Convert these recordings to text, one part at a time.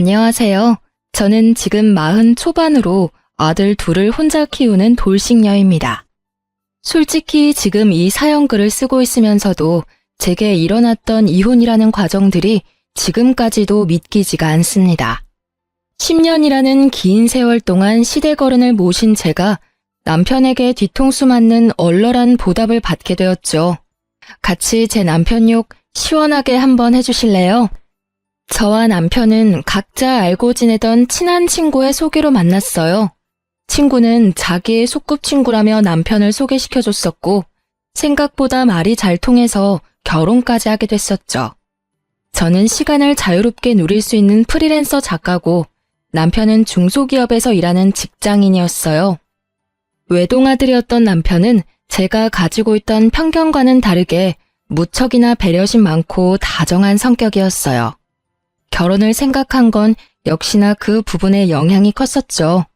안녕하세요. 저는 지금 40 초반으로 아들 둘을 혼자 키우는 돌싱녀입니다. 솔직히 지금 이 사연글을 쓰고 있으면서도 제게 일어났던 이혼이라는 과정들이 지금까지도 믿기지가 않습니다. 10년이라는 긴 세월 동안 시대거른을 모신 제가 남편에게 뒤통수 맞는 얼얼한 보답을 받게 되었죠. 같이 제 남편 욕 시원하게 한번 해주실래요? 저와 남편은 각자 알고 지내던 친한 친구의 소개로 만났어요. 친구는 자기의 소꿉친구라며 남편을 소개시켜줬었고 생각보다 말이 잘 통해서 결혼까지 하게 됐었죠. 저는 시간을 자유롭게 누릴 수 있는 프리랜서 작가고 남편은 중소기업에서 일하는 직장인이었어요. 외동아들이었던 남편은 제가 가지고 있던 편견과는 다르게 무척이나 배려심 많고 다정한 성격이었어요. 결혼을 생각한 건 역시나 그 부분에 영향이 컸었죠.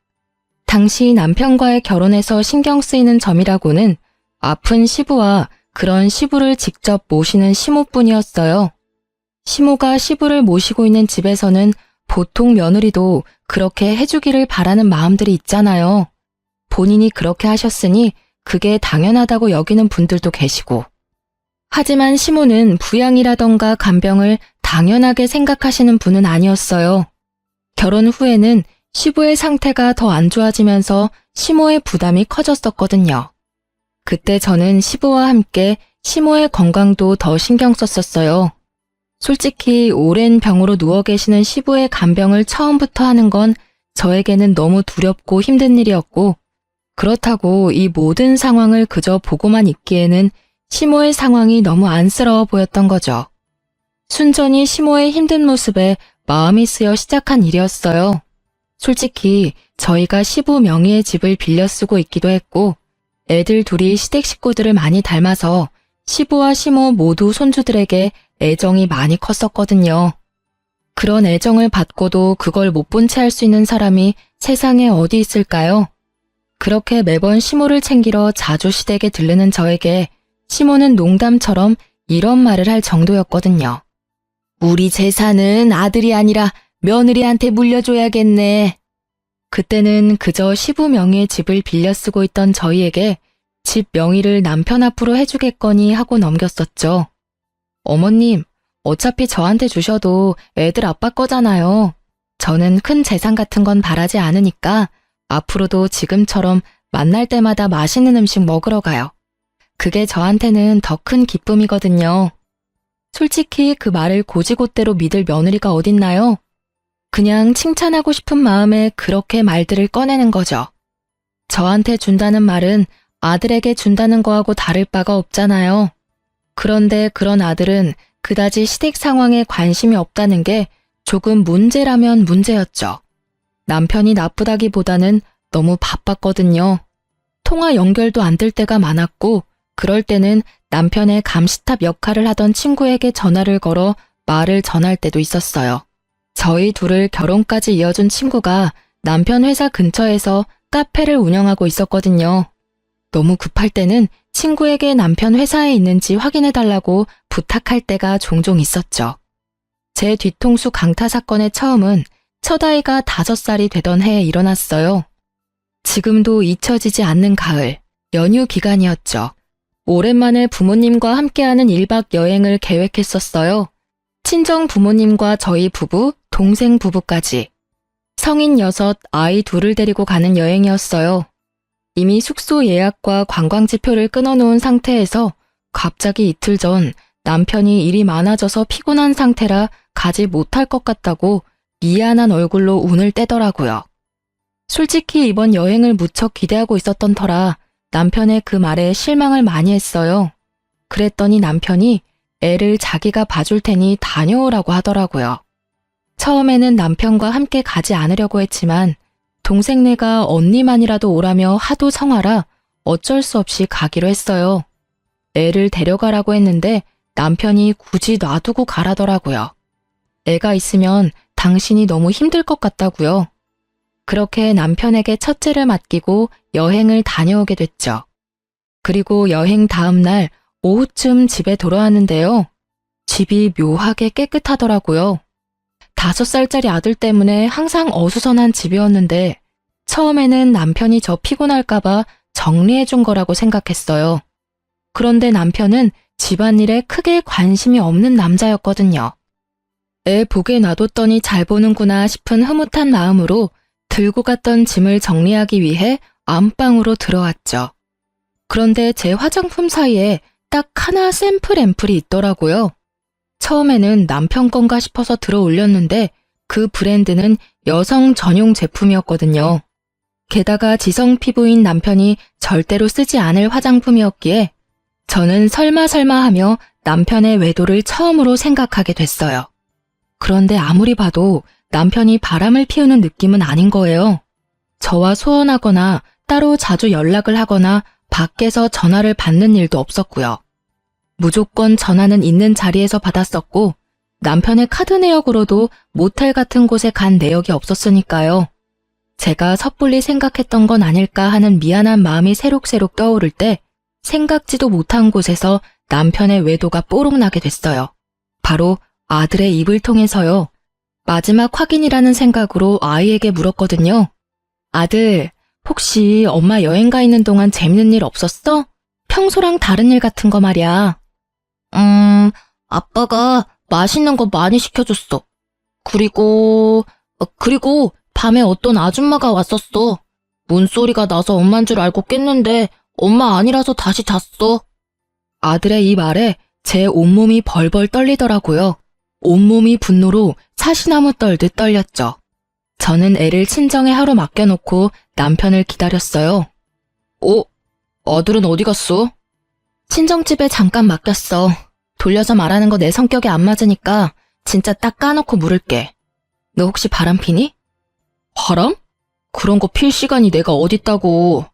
당시 남편과의 결혼에서 신경 쓰이는 점이라고는 아픈 시부와 그런 시부를 직접 모시는 시모뿐이었어요. 시모가 시부를 모시고 있는 집에서는 보통 며느리도 그렇게 해주기를 바라는 마음들이 있잖아요. 본인이 그렇게 하셨으니 그게 당연하다고 여기는 분들도 계시고. 하지만 시모는 부양이라던가 간병을 당연하게 생각하시는 분은 아니었어요. 결혼 후에는 시부의 상태가 더 안 좋아지면서 시모의 부담이 커졌었거든요. 그때 저는 시부와 함께 시모의 건강도 더 신경 썼었어요. 솔직히 오랜 병으로 누워 계시는 시부의 간병을 처음부터 하는 건 저에게는 너무 두렵고 힘든 일이었고, 그렇다고 이 모든 상황을 그저 보고만 있기에는 시모의 상황이 너무 안쓰러워 보였던 거죠. 순전히 시모의 힘든 모습에 마음이 쓰여 시작한 일이었어요. 솔직히 저희가 시부 명의의 집을 빌려 쓰고 있기도 했고 애들 둘이 시댁 식구들을 많이 닮아서 시부와 시모 모두 손주들에게 애정이 많이 컸었거든요. 그런 애정을 받고도 그걸 못 본 채 할 수 있는 사람이 세상에 어디 있을까요? 그렇게 매번 시모를 챙기러 자주 시댁에 들르는 저에게 시모는 농담처럼 이런 말을 할 정도였거든요. 우리 재산은 아들이 아니라 며느리한테 물려줘야겠네. 그때는 그저 시부 명의의 집을 빌려 쓰고 있던 저희에게 집 명의를 남편 앞으로 해주겠거니 하고 넘겼었죠. 어머님, 어차피 저한테 주셔도 애들 아빠 거잖아요. 저는 큰 재산 같은 건 바라지 않으니까 앞으로도 지금처럼 만날 때마다 맛있는 음식 먹으러 가요. 그게 저한테는 더 큰 기쁨이거든요. 솔직히 그 말을 고지고대로 믿을 며느리가 어딨나요? 그냥 칭찬하고 싶은 마음에 그렇게 말들을 꺼내는 거죠. 저한테 준다는 말은 아들에게 준다는 거하고 다를 바가 없잖아요. 그런데 그런 아들은 그다지 시댁 상황에 관심이 없다는 게 조금 문제라면 문제였죠. 남편이 나쁘다기보다는 너무 바빴거든요. 통화 연결도 안 될 때가 많았고 그럴 때는 남편의 감시탑 역할을 하던 친구에게 전화를 걸어 말을 전할 때도 있었어요. 저희 둘을 결혼까지 이어준 친구가 남편 회사 근처에서 카페를 운영하고 있었거든요. 너무 급할 때는 친구에게 남편 회사에 있는지 확인해달라고 부탁할 때가 종종 있었죠. 제 뒤통수 강타 사건의 처음은 첫 아이가 5살이 되던 해에 일어났어요. 지금도 잊혀지지 않는 가을, 연휴 기간이었죠. 오랜만에 부모님과 함께하는 1박 여행을 계획했었어요. 친정 부모님과 저희 부부, 동생 부부까지. 성인 6, 아이 2을 데리고 가는 여행이었어요. 이미 숙소 예약과 관광지표를 끊어놓은 상태에서 갑자기 이틀 전 남편이 일이 많아져서 피곤한 상태라 가지 못할 것 같다고 미안한 얼굴로 운을 떼더라고요. 솔직히 이번 여행을 무척 기대하고 있었던 터라 남편의 그 말에 실망을 많이 했어요. 그랬더니 남편이 애를 자기가 봐줄 테니 다녀오라고 하더라고요. 처음에는 남편과 함께 가지 않으려고 했지만 동생네가 언니만이라도 오라며 하도 성화라 어쩔 수 없이 가기로 했어요. 애를 데려가라고 했는데 남편이 굳이 놔두고 가라더라고요. 애가 있으면 당신이 너무 힘들 것 같다고요. 그렇게 남편에게 첫째를 맡기고 여행을 다녀오게 됐죠. 그리고 여행 다음 날 오후쯤 집에 돌아왔는데요. 집이 묘하게 깨끗하더라고요. 5살짜리 아들 때문에 항상 어수선한 집이었는데 처음에는 남편이 저 피곤할까봐 정리해준 거라고 생각했어요. 그런데 남편은 집안일에 크게 관심이 없는 남자였거든요. 애 보게 놔뒀더니 잘 보는구나 싶은 흐뭇한 마음으로 들고 갔던 짐을 정리하기 위해 안방으로 들어왔죠. 그런데 제 화장품 사이에 딱 하나 샘플 앰플이 있더라고요. 처음에는 남편 건가 싶어서 들어 올렸는데 그 브랜드는 여성 전용 제품이었거든요. 게다가 지성 피부인 남편이 절대로 쓰지 않을 화장품이었기에 저는 설마 하며 남편의 외도를 처음으로 생각하게 됐어요. 그런데 아무리 봐도 남편이 바람을 피우는 느낌은 아닌 거예요. 저와 소원하거나 따로 자주 연락을 하거나 밖에서 전화를 받는 일도 없었고요. 무조건 전화는 있는 자리에서 받았었고 남편의 카드 내역으로도 모텔 같은 곳에 간 내역이 없었으니까요. 제가 섣불리 생각했던 건 아닐까 하는 미안한 마음이 새록새록 떠오를 때 생각지도 못한 곳에서 남편의 외도가 뽀록나게 됐어요. 바로 아들의 입을 통해서요. 마지막 확인이라는 생각으로 아이에게 물었거든요. 아들, 혹시 엄마 여행 가 있는 동안 재밌는 일 없었어? 평소랑 다른 일 같은 거 말이야. 아빠가 맛있는 거 많이 시켜줬어. 그리고 밤에 어떤 아줌마가 왔었어. 문소리가 나서 엄만 줄 알고 깼는데 엄마 아니라서 다시 잤어. 아들의 이 말에 제 온몸이 벌벌 떨리더라고요. 온몸이 분노로 사시나무 떨듯 떨렸죠. 저는 애를 친정에 하루 맡겨놓고 남편을 기다렸어요. 아들은 어디 갔어? 친정집에 잠깐 맡겼어. 돌려서 말하는 거 내 성격에 안 맞으니까 진짜 딱 까놓고 물을게. 너 혹시 바람 피니? 바람? 그런 거 필 시간이 내가 어딨다고.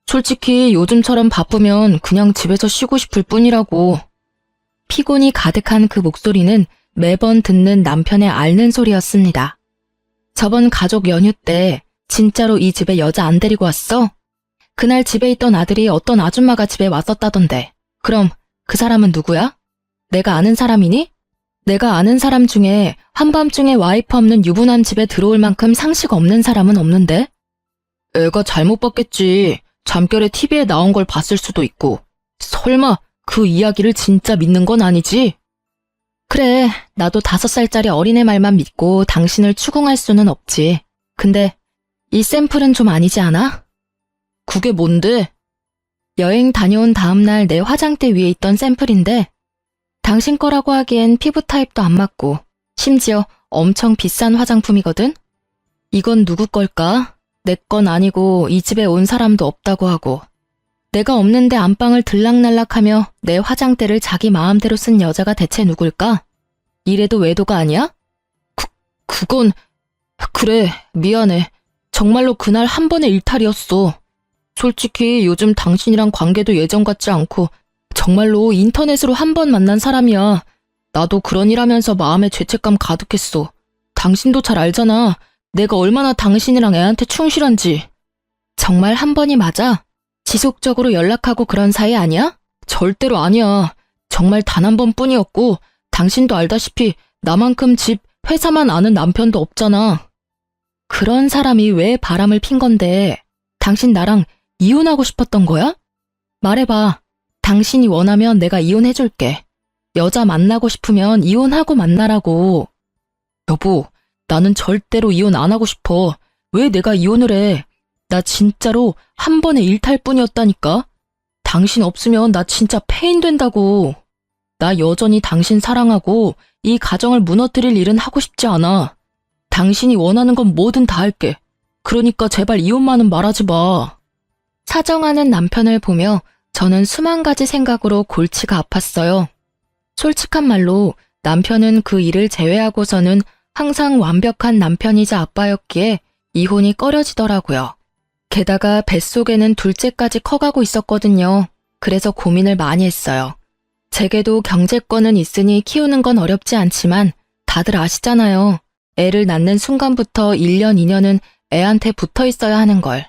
솔직히 요즘처럼 바쁘면 그냥 집에서 쉬고 싶을 뿐이라고. 피곤이 가득한 그 목소리는 매번 듣는 남편의 앓는 소리였습니다. 저번 가족 연휴 때 진짜로 이 집에 여자 안 데리고 왔어? 그날 집에 있던 아들이 어떤 아줌마가 집에 왔었다던데. 그럼 그 사람은 누구야? 내가 아는 사람이니? 내가 아는 사람 중에 한밤중에 와이프 없는 유부남 집에 들어올 만큼 상식 없는 사람은 없는데? 애가 잘못 봤겠지. 잠결에 TV에 나온 걸 봤을 수도 있고. 설마 그 이야기를 진짜 믿는 건 아니지? 그래, 나도 5살짜리 어린애 말만 믿고 당신을 추궁할 수는 없지. 근데 이 샘플은 좀 아니지 않아? 그게 뭔데? 여행 다녀온 다음날 내 화장대 위에 있던 샘플인데 당신 거라고 하기엔 피부 타입도 안 맞고 심지어 엄청 비싼 화장품이거든? 이건 누구 걸까? 내 건 아니고 이 집에 온 사람도 없다고 하고 내가 없는데 안방을 들락날락하며 내 화장대를 자기 마음대로 쓴 여자가 대체 누굴까? 이래도 외도가 아니야? 그건... 그래, 미안해. 정말로 그날 한 번의 일탈이었어. 솔직히 요즘 당신이랑 관계도 예전 같지 않고 정말로 인터넷으로 한 번 만난 사람이야. 나도 그런 일 하면서 마음에 죄책감 가득했어. 당신도 잘 알잖아. 내가 얼마나 당신이랑 애한테 충실한지. 정말 한 번이 맞아? 지속적으로 연락하고 그런 사이 아니야? 절대로 아니야. 정말 단 한 번뿐이었고 당신도 알다시피 나만큼 집, 회사만 아는 남편도 없잖아. 그런 사람이 왜 바람을 핀 건데 당신 나랑 이혼하고 싶었던 거야? 말해봐. 당신이 원하면 내가 이혼해줄게. 여자 만나고 싶으면 이혼하고 만나라고. 여보, 나는 절대로 이혼 안 하고 싶어. 왜 내가 이혼을 해? 나 진짜로 한 번의 일탈 뿐이었다니까? 당신 없으면 나 진짜 폐인 된다고. 나 여전히 당신 사랑하고 이 가정을 무너뜨릴 일은 하고 싶지 않아. 당신이 원하는 건 뭐든 다 할게. 그러니까 제발 이혼만은 말하지 마. 사정하는 남편을 보며 저는 수만 가지 생각으로 골치가 아팠어요. 솔직한 말로 남편은 그 일을 제외하고서는 항상 완벽한 남편이자 아빠였기에 이혼이 꺼려지더라고요. 게다가 뱃속에는 둘째까지 커가고 있었거든요. 그래서 고민을 많이 했어요. 제게도 경제권은 있으니 키우는 건 어렵지 않지만 다들 아시잖아요. 애를 낳는 순간부터 1년, 2년은 애한테 붙어 있어야 하는 걸.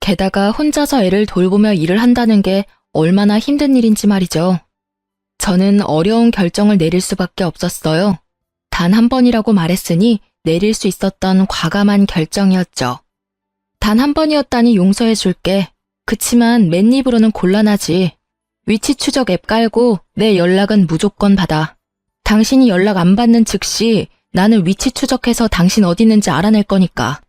게다가 혼자서 애를 돌보며 일을 한다는 게 얼마나 힘든 일인지 말이죠. 저는 어려운 결정을 내릴 수밖에 없었어요. 단 한 번이라고 말했으니 내릴 수 있었던 과감한 결정이었죠. 단 한 번이었다니 용서해줄게. 그치만 맨입으로는 곤란하지. 위치 추적 앱 깔고 내 연락은 무조건 받아. 당신이 연락 안 받는 즉시 나는 위치 추적해서 당신 어디 있는지 알아낼 거니까.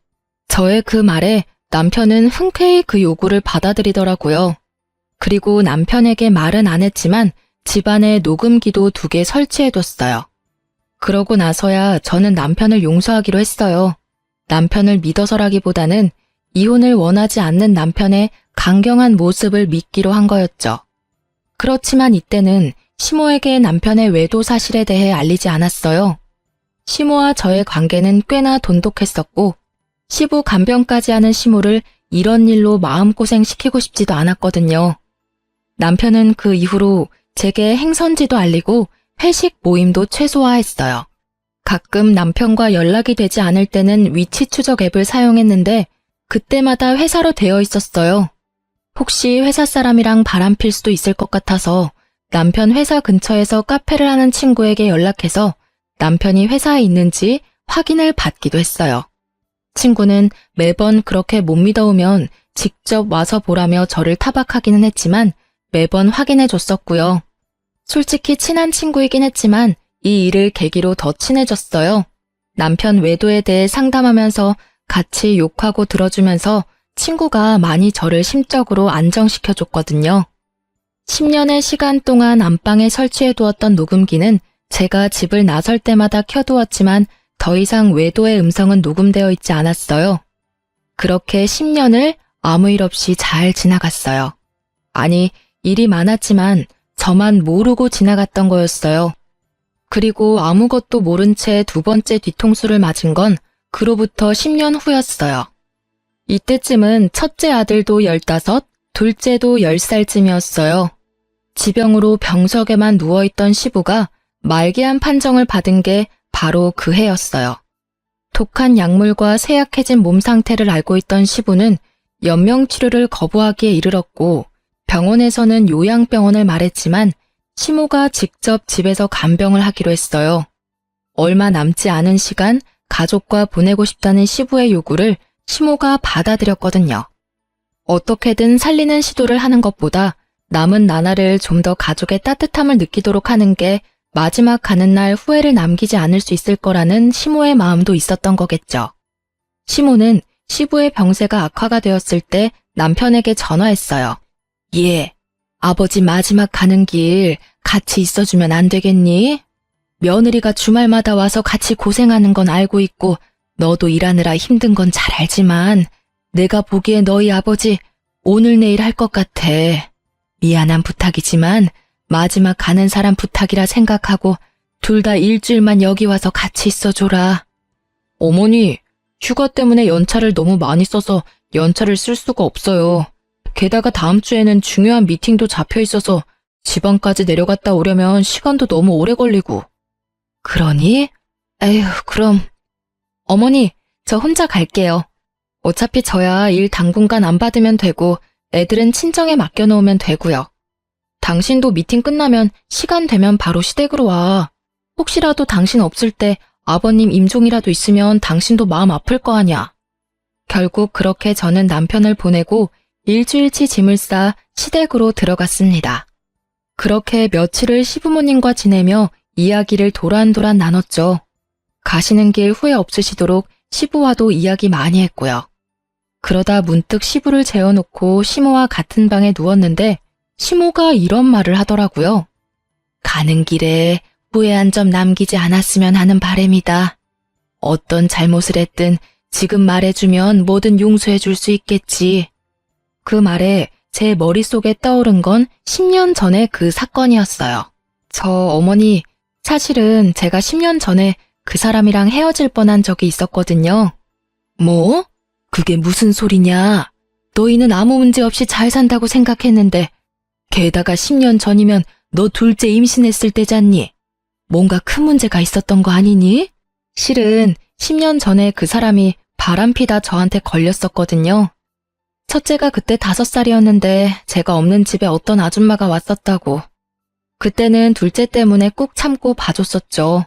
저의 그 말에 남편은 흔쾌히 그 요구를 받아들이더라고요. 그리고 남편에게 말은 안 했지만 집안에 녹음기도 2개 설치해뒀어요. 그러고 나서야 저는 남편을 용서하기로 했어요. 남편을 믿어서라기보다는 이혼을 원하지 않는 남편의 강경한 모습을 믿기로 한 거였죠. 그렇지만 이때는 시모에게 남편의 외도 사실에 대해 알리지 않았어요. 시모와 저의 관계는 꽤나 돈독했었고 시부 간병까지 하는 시모를 이런 일로 마음고생 시키고 싶지도 않았거든요. 남편은 그 이후로 제게 행선지도 알리고 회식 모임도 최소화했어요. 가끔 남편과 연락이 되지 않을 때는 위치 추적 앱을 사용했는데 그때마다 회사로 되어 있었어요. 혹시 회사 사람이랑 바람필 수도 있을 것 같아서 남편 회사 근처에서 카페를 하는 친구에게 연락해서 남편이 회사에 있는지 확인을 받기도 했어요. 친구는 매번 그렇게 못 믿어오면 직접 와서 보라며 저를 타박하기는 했지만 매번 확인해 줬었고요. 솔직히 친한 친구이긴 했지만 이 일을 계기로 더 친해졌어요. 남편 외도에 대해 상담하면서 같이 욕하고 들어주면서 친구가 많이 저를 심적으로 안정시켜줬거든요. 10년의 시간 동안 안방에 설치해두었던 녹음기는 제가 집을 나설 때마다 켜두었지만 더 이상 외도의 음성은 녹음되어 있지 않았어요. 그렇게 10년을 아무 일 없이 잘 지나갔어요. 아니, 일이 많았지만 저만 모르고 지나갔던 거였어요. 그리고 아무것도 모른 채 2번째 뒤통수를 맞은 건 그로부터 10년 후였어요. 이때쯤은 첫째 아들도 15, 둘째도 10살쯤이었어요. 지병으로 병석에만 누워있던 시부가 말기암 판정을 받은 게 바로 그 해였어요. 독한 약물과 쇠약해진 몸 상태를 알고 있던 시부는 연명치료를 거부하기에 이르렀고 병원에서는 요양병원을 말했지만 시모가 직접 집에서 간병을 하기로 했어요. 얼마 남지 않은 시간 가족과 보내고 싶다는 시부의 요구를 시모가 받아들였거든요. 어떻게든 살리는 시도를 하는 것보다 남은 나날을 좀 더 가족의 따뜻함을 느끼도록 하는 게 마지막 가는 날 후회를 남기지 않을 수 있을 거라는 시모의 마음도 있었던 거겠죠. 시모는 시부의 병세가 악화가 되었을 때 남편에게 전화했어요. 예, 아버지 마지막 가는 길 같이 있어주면 안 되겠니? 며느리가 주말마다 와서 같이 고생하는 건 알고 있고 너도 일하느라 힘든 건 잘 알지만 내가 보기에 너희 아버지 오늘 내일 할 것 같아. 미안한 부탁이지만 마지막 가는 사람 부탁이라 생각하고 둘 다 일주일만 여기 와서 같이 있어줘라. 어머니, 휴가 때문에 연차를 너무 많이 써서 연차를 쓸 수가 없어요. 게다가 다음 주에는 중요한 미팅도 잡혀 있어서 지방까지 내려갔다 오려면 시간도 너무 오래 걸리고. 그러니? 에휴, 그럼. 어머니, 저 혼자 갈게요. 어차피 저야 일 당분간 안 받으면 되고 애들은 친정에 맡겨놓으면 되고요. 당신도 미팅 끝나면 시간 되면 바로 시댁으로 와. 혹시라도 당신 없을 때 아버님 임종이라도 있으면 당신도 마음 아플 거 아냐. 결국 그렇게 저는 남편을 보내고 일주일치 짐을 싸 시댁으로 들어갔습니다. 그렇게 며칠을 시부모님과 지내며 이야기를 도란도란 나눴죠. 가시는 길 후회 없으시도록 시부와도 이야기 많이 했고요. 그러다 문득 시부를 재워놓고 시모와 같은 방에 누웠는데 시모가 이런 말을 하더라고요. 가는 길에 후회한 점 남기지 않았으면 하는 바람이다. 어떤 잘못을 했든 지금 말해주면 뭐든 용서해줄 수 있겠지. 그 말에 제 머릿속에 떠오른 건 10년 전의 그 사건이었어요. 저 어머니, 사실은 제가 10년 전에 그 사람이랑 헤어질 뻔한 적이 있었거든요. 뭐? 그게 무슨 소리냐? 너희는 아무 문제 없이 잘 산다고 생각했는데 게다가 10년 전이면 너 둘째 임신했을 때잖니? 뭔가 큰 문제가 있었던 거 아니니? 실은 10년 전에 그 사람이 바람피다 저한테 걸렸었거든요. 첫째가 그때 5살이었는데 제가 없는 집에 어떤 아줌마가 왔었다고. 그때는 둘째 때문에 꾹 참고 봐줬었죠.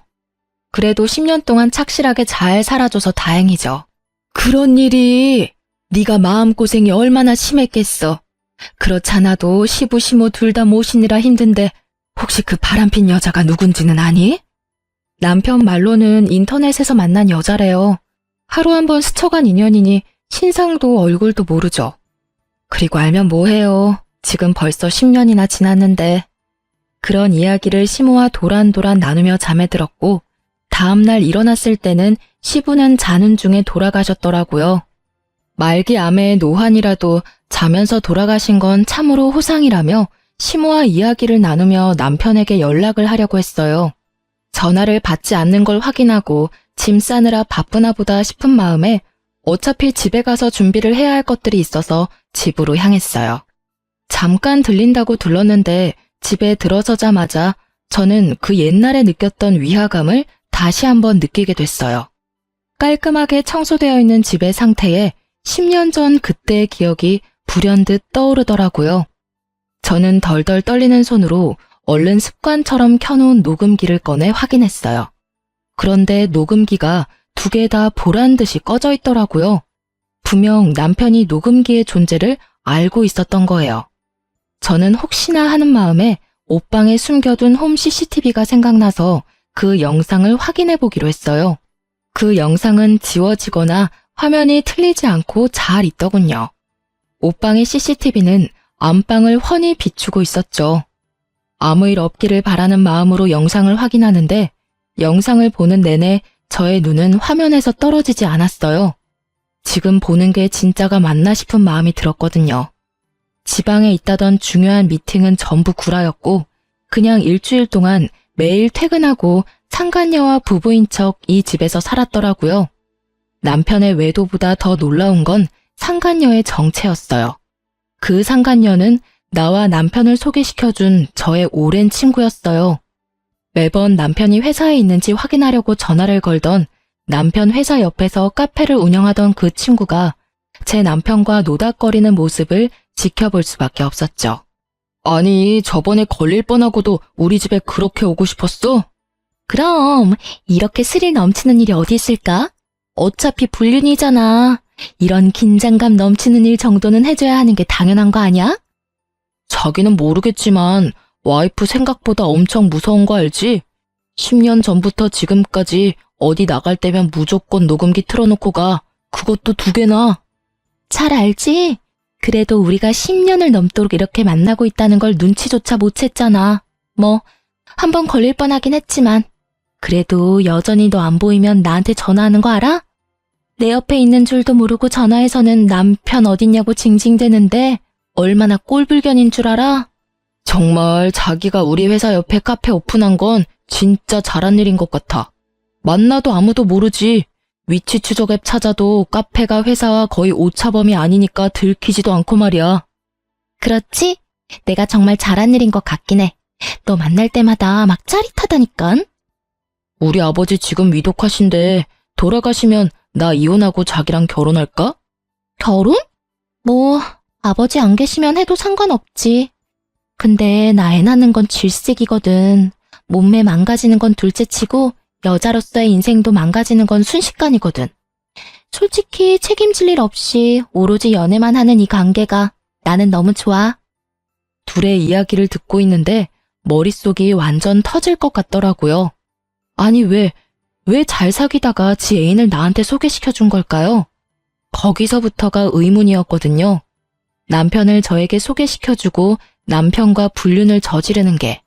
그래도 10년 동안 착실하게 잘 살아줘서 다행이죠. 그런 일이 네가 마음고생이 얼마나 심했겠어. 그렇잖아도 시부 시모 둘 다 모시느라 힘든데 혹시 그 바람핀 여자가 누군지는 아니? 남편 말로는 인터넷에서 만난 여자래요. 하루 한 번 스쳐간 인연이니 신상도 얼굴도 모르죠. 그리고 알면 뭐해요. 지금 벌써 10년이나 지났는데. 그런 이야기를 시모와 도란도란 나누며 잠에 들었고 다음날 일어났을 때는 시부는 자는 중에 돌아가셨더라고요. 말기 암의 노환이라도 자면서 돌아가신 건 참으로 호상이라며 시모와 이야기를 나누며 남편에게 연락을 하려고 했어요. 전화를 받지 않는 걸 확인하고 짐 싸느라 바쁘나 보다 싶은 마음에 어차피 집에 가서 준비를 해야 할 것들이 있어서 집으로 향했어요. 잠깐 들린다고 들렀는데 집에 들어서자마자 저는 그 옛날에 느꼈던 위화감을 다시 한번 느끼게 됐어요. 깔끔하게 청소되어 있는 집의 상태에 10년 전 그때의 기억이 불현듯 떠오르더라고요. 저는 덜덜 떨리는 손으로 얼른 습관처럼 켜놓은 녹음기를 꺼내 확인했어요. 그런데 녹음기가 두 개 다 보란 듯이 꺼져 있더라고요. 분명 남편이 녹음기의 존재를 알고 있었던 거예요. 저는 혹시나 하는 마음에 옷방에 숨겨둔 홈 CCTV가 생각나서 그 영상을 확인해 보기로 했어요. 그 영상은 지워지거나 화면이 틀리지 않고 잘 있더군요. 옷방의 CCTV는 안방을 훤히 비추고 있었죠. 아무 일 없기를 바라는 마음으로 영상을 확인하는데 영상을 보는 내내 저의 눈은 화면에서 떨어지지 않았어요. 지금 보는 게 진짜가 맞나 싶은 마음이 들었거든요. 지방에 있다던 중요한 미팅은 전부 구라였고 그냥 일주일 동안 매일 퇴근하고 상간녀와 부부인 척 이 집에서 살았더라고요. 남편의 외도보다 더 놀라운 건 상간녀의 정체였어요. 그 상간녀는 나와 남편을 소개시켜준 저의 오랜 친구였어요. 매번 남편이 회사에 있는지 확인하려고 전화를 걸던 남편 회사 옆에서 카페를 운영하던 그 친구가 제 남편과 노닥거리는 모습을 지켜볼 수밖에 없었죠. 아니, 저번에 걸릴 뻔하고도 우리 집에 그렇게 오고 싶었어? 그럼 이렇게 스릴 넘치는 일이 어디 있을까? 어차피 불륜이잖아. 이런 긴장감 넘치는 일 정도는 해줘야 하는 게 당연한 거 아니야? 자기는 모르겠지만 와이프 생각보다 엄청 무서운 거 알지? 10년 전부터 지금까지 어디 나갈 때면 무조건 녹음기 틀어놓고 가. 그것도 2개나. 잘 알지? 그래도 우리가 10년을 넘도록 이렇게 만나고 있다는 걸 눈치조차 못 챘잖아. 뭐 한번 걸릴 뻔하긴 했지만 그래도 여전히 너 안 보이면 나한테 전화하는 거 알아? 내 옆에 있는 줄도 모르고 전화해서는 남편 어딨냐고 징징대는데 얼마나 꼴불견인 줄 알아? 정말 자기가 우리 회사 옆에 카페 오픈한 건 진짜 잘한 일인 것 같아. 만나도 아무도 모르지. 위치 추적 앱 찾아도 카페가 회사와 거의 오차범위 아니니까 들키지도 않고 말이야. 그렇지? 내가 정말 잘한 일인 것 같긴 해. 너 만날 때마다 막 짜릿하다니깐. 우리 아버지 지금 위독하신데 돌아가시면 나 이혼하고 자기랑 결혼할까? 결혼? 뭐 아버지 안 계시면 해도 상관없지. 근데 나 애 낳는 건 질색이거든. 몸매 망가지는 건 둘째치고 여자로서의 인생도 망가지는 건 순식간이거든. 솔직히 책임질 일 없이 오로지 연애만 하는 이 관계가 나는 너무 좋아. 둘의 이야기를 듣고 있는데 머릿속이 완전 터질 것 같더라고요. 아니 왜 잘 사귀다가 지 애인을 나한테 소개시켜준 걸까요? 거기서부터가 의문이었거든요. 남편을 저에게 소개시켜주고 남편과 불륜을 저지르는 게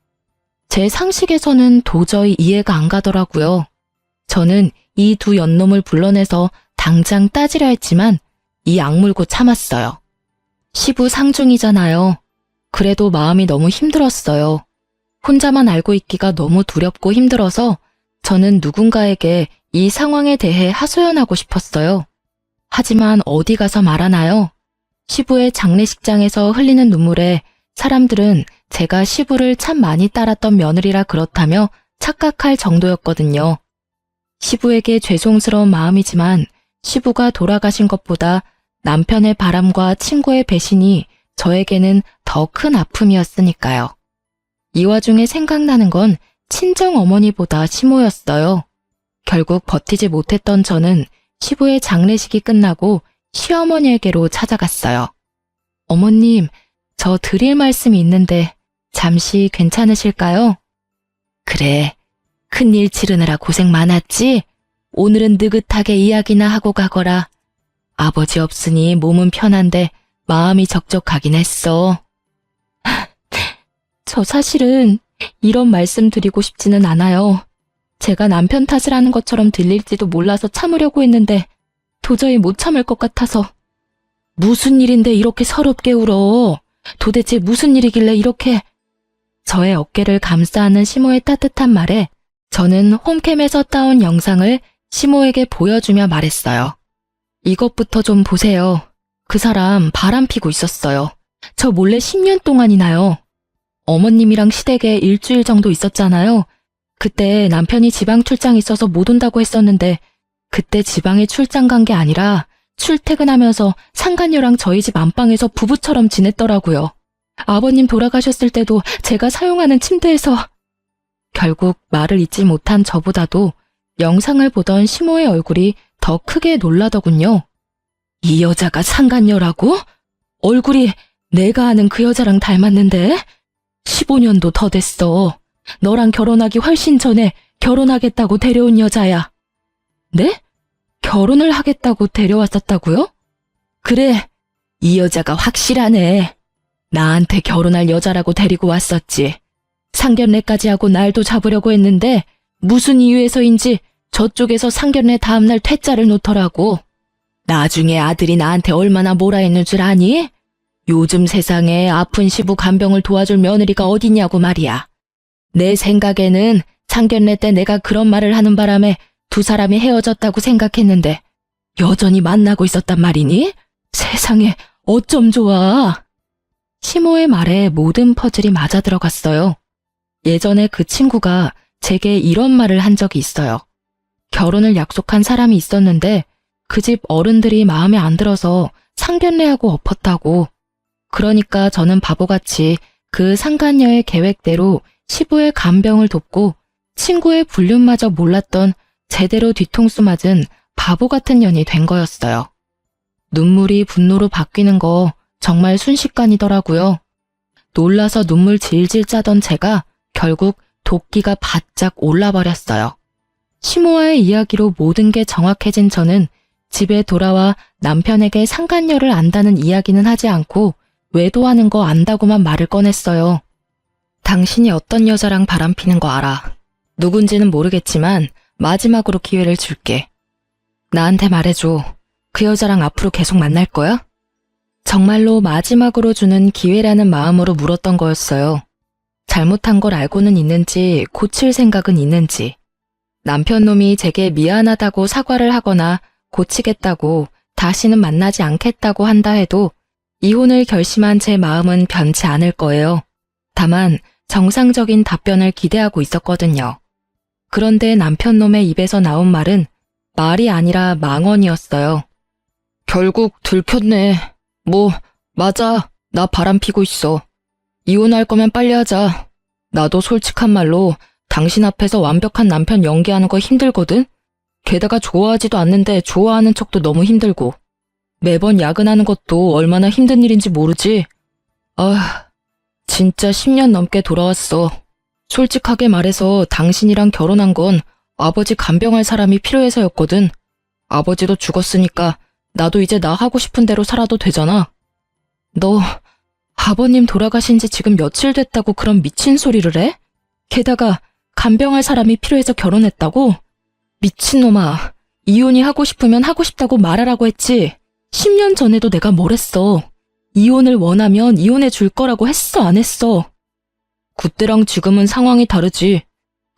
제 상식에서는 도저히 이해가 안 가더라고요. 저는 이 두 연놈을 불러내서 당장 따지려 했지만 이 악물고 참았어요. 시부 상중이잖아요. 그래도 마음이 너무 힘들었어요. 혼자만 알고 있기가 너무 두렵고 힘들어서 저는 누군가에게 이 상황에 대해 하소연하고 싶었어요. 하지만 어디 가서 말하나요? 시부의 장례식장에서 흘리는 눈물에 사람들은 제가 시부를 참 많이 따랐던 며느리라 그렇다며 착각할 정도였거든요. 시부에게 죄송스러운 마음이지만 시부가 돌아가신 것보다 남편의 바람과 친구의 배신이 저에게는 더 큰 아픔이었으니까요. 이 와중에 생각나는 건 친정 어머니보다 시모였어요. 결국 버티지 못했던 저는 시부의 장례식이 끝나고 시어머니에게로 찾아갔어요. 어머님, 저 드릴 말씀이 있는데 잠시 괜찮으실까요? 그래, 큰일 치르느라 고생 많았지? 오늘은 느긋하게 이야기나 하고 가거라. 아버지 없으니 몸은 편한데 마음이 적적하긴 했어. 저 사실은 이런 말씀 드리고 싶지는 않아요. 제가 남편 탓을 하는 것처럼 들릴지도 몰라서 참으려고 했는데 도저히 못 참을 것 같아서. 무슨 일인데 이렇게 서럽게 울어? 도대체 무슨 일이길래 이렇게... 저의 어깨를 감싸는 시모의 따뜻한 말에 저는 홈캠에서 따온 영상을 시모에게 보여주며 말했어요. 이것부터 좀 보세요. 그 사람 바람 피고 있었어요. 저 몰래 10년 동안이나요. 어머님이랑 시댁에 일주일 정도 있었잖아요. 그때 남편이 지방 출장 있어서 못 온다고 했었는데 그때 지방에 출장 간 게 아니라 출퇴근하면서 상간녀랑 저희 집 안방에서 부부처럼 지냈더라고요. 아버님 돌아가셨을 때도 제가 사용하는 침대에서... 결국 말을 잇지 못한 저보다도 영상을 보던 시모의 얼굴이 더 크게 놀라더군요. 이 여자가 상간녀라고? 얼굴이 내가 아는 그 여자랑 닮았는데? 15년도 더 됐어. 너랑 결혼하기 훨씬 전에 결혼하겠다고 데려온 여자야. 네? 결혼을 하겠다고 데려왔었다고요? 그래, 이 여자가 확실하네. 나한테 결혼할 여자라고 데리고 왔었지. 상견례까지 하고 날도 잡으려고 했는데 무슨 이유에서인지 저쪽에서 상견례 다음날 퇴짜를 놓더라고. 나중에 아들이 나한테 얼마나 뭐라 했는 줄 아니? 요즘 세상에 아픈 시부 간병을 도와줄 며느리가 어디냐고 말이야. 내 생각에는 상견례 때 내가 그런 말을 하는 바람에 두 사람이 헤어졌다고 생각했는데 여전히 만나고 있었단 말이니? 세상에 어쩜 좋아. 시모의 말에 모든 퍼즐이 맞아 들어갔어요. 예전에 그 친구가 제게 이런 말을 한 적이 있어요. 결혼을 약속한 사람이 있었는데 그 집 어른들이 마음에 안 들어서 상견례하고 엎었다고. 그러니까 저는 바보같이 그 상간녀의 계획대로 시부의 간병을 돕고 친구의 불륜마저 몰랐던 제대로 뒤통수 맞은 바보 같은 년이 된 거였어요. 눈물이 분노로 바뀌는 거 정말 순식간이더라고요. 놀라서 눈물 질질 짜던 제가 결국 도끼가 바짝 올라버렸어요. 시모와의 이야기로 모든 게 정확해진 저는 집에 돌아와 남편에게 상간녀를 안다는 이야기는 하지 않고 외도하는 거 안다고만 말을 꺼냈어요. 당신이 어떤 여자랑 바람피는 거 알아. 누군지는 모르겠지만 마지막으로 기회를 줄게. 나한테 말해줘. 그 여자랑 앞으로 계속 만날 거야? 정말로 마지막으로 주는 기회라는 마음으로 물었던 거였어요. 잘못한 걸 알고는 있는지 고칠 생각은 있는지. 남편 놈이 제게 미안하다고 사과를 하거나 고치겠다고 다시는 만나지 않겠다고 한다 해도 이혼을 결심한 제 마음은 변치 않을 거예요. 다만 정상적인 답변을 기대하고 있었거든요. 그런데 남편 놈의 입에서 나온 말은 말이 아니라 망언이었어요. 결국 들켰네. 뭐 맞아. 나 바람 피고 있어. 이혼할 거면 빨리 하자. 나도 솔직한 말로 당신 앞에서 완벽한 남편 연기하는 거 힘들거든? 게다가 좋아하지도 않는데 좋아하는 척도 너무 힘들고. 매번 야근하는 것도 얼마나 힘든 일인지 모르지? 아, 진짜 10년 넘게 돌아왔어. 솔직하게 말해서 당신이랑 결혼한 건 아버지 간병할 사람이 필요해서였거든. 아버지도 죽었으니까 나도 이제 나 하고 싶은 대로 살아도 되잖아. 너 아버님 돌아가신 지 지금 며칠 됐다고 그런 미친 소리를 해? 게다가 간병할 사람이 필요해서 결혼했다고? 미친놈아, 이혼이 하고 싶으면 하고 싶다고 말하라고 했지. 10년 전에도 내가 뭘 했어. 이혼을 원하면 이혼해 줄 거라고 했어, 안 했어? 그때랑 지금은 상황이 다르지.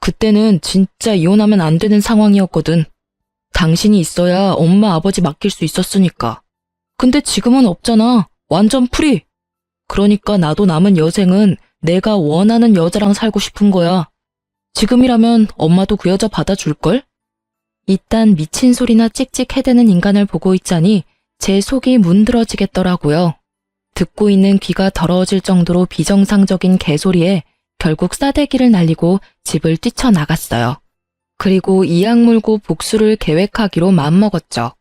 그때는 진짜 이혼하면 안 되는 상황이었거든. 당신이 있어야 엄마 아버지 맡길 수 있었으니까. 근데 지금은 없잖아. 완전 프리. 그러니까 나도 남은 여생은 내가 원하는 여자랑 살고 싶은 거야. 지금이라면 엄마도 그 여자 받아줄걸? 이딴 미친 소리나 찍찍 해대는 인간을 보고 있자니 제 속이 문드러지겠더라고요. 듣고 있는 귀가 더러워질 정도로 비정상적인 개소리에 결국 싸대기를 날리고 집을 뛰쳐나갔어요. 그리고 이악 물고 복수를 계획하기로 마음먹었죠.